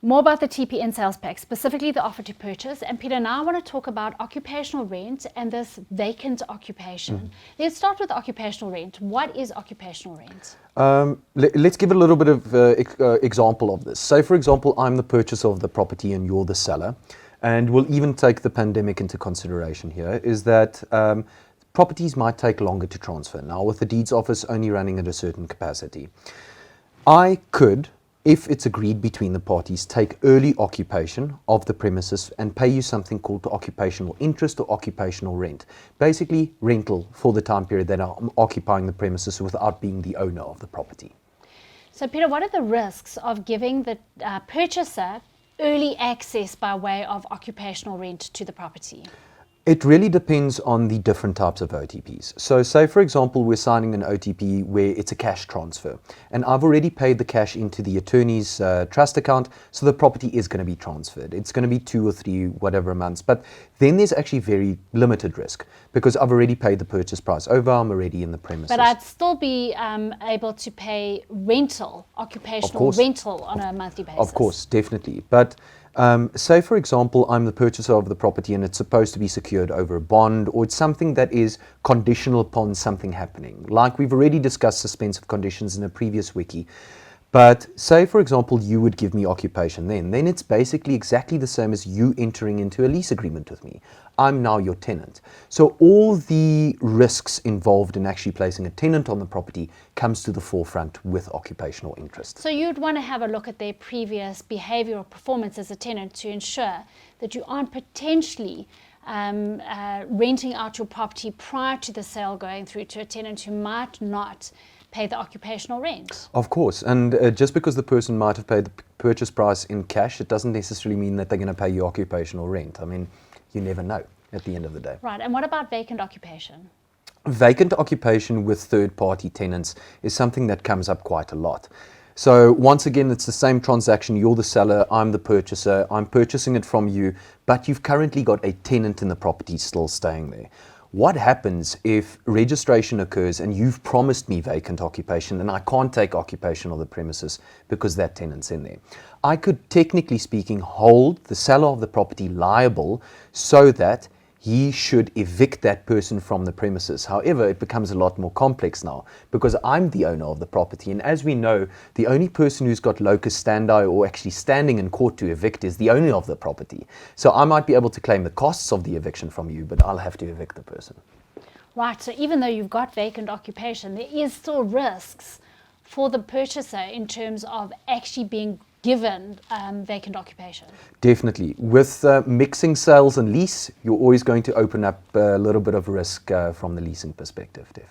More about the TPN sales pack, specifically the offer to purchase. And Peter, now I want to talk about occupational rent and this vacant occupation. Let's start with occupational rent. What is occupational rent? Let's give a little bit of example of this. Say, for example, I'm the purchaser of the property and you're the seller. And we'll even take the pandemic into consideration here, is that properties might take longer to transfer. Now, with the deeds office only running at a certain capacity, I could, if it's agreed between the parties, take early occupation of the premises and pay you something called occupational interest or occupational rent. Basically, rental for the time period that I'm occupying the premises without being the owner of the property. So, Peter, what are the risks of giving the purchaser early access by way of occupational rent to the property? It really depends on the different types of OTPs. So say, for example, we're signing an OTP where it's a cash transfer, and I've already paid the cash into the attorney's trust account, so the property is going to be transferred. It's going to be 2 or 3, whatever months, but then there's actually very limited risk because I've already paid the purchase price over, I'm already in the premises. But I'd still be able to pay rental, occupational rental on a monthly basis. Of course, definitely. But say, for example, I'm the purchaser of the property and it's supposed to be secured over a bond, or it's something that is conditional upon something happening. Like we've already discussed suspensive conditions in a previous wiki. But say, for example, you would give me occupation then it's basically exactly the same as you entering into a lease agreement with me. I'm now your tenant. So all the risks involved in actually placing a tenant on the property comes to the forefront with occupational interest. So you'd want to have a look at their previous behavior or performance as a tenant to ensure that you aren't potentially renting out your property prior to the sale going through to a tenant who might not pay the occupational rent. Of course, and just because the person might have paid the purchase price in cash, it doesn't necessarily mean that they're going to pay you occupational rent. I mean, you never know at the end of the day. Right, and what about vacant occupation? Vacant occupation with third-party tenants is something that comes up quite a lot. So once again, it's the same transaction. You're the seller, I'm the purchaser, I'm purchasing it from you, but you've currently got a tenant in the property still staying there. What happens if registration occurs and you've promised me vacant occupation and I can't take occupation of the premises because that tenant's in there? I could, technically speaking, hold the seller of the property liable so that he should evict that person from the premises. However, it becomes a lot more complex now because I'm the owner of the property. And as we know, the only person who's got locus standi or actually standing in court to evict is the owner of the property. So I might be able to claim the costs of the eviction from you, but I'll have to evict the person. Right, so even though you've got vacant occupation, there is still risks for the purchaser in terms of actually being given vacant occupation. Definitely. With mixing sales and lease, you're always going to open up a little bit of risk from the leasing perspective, definitely.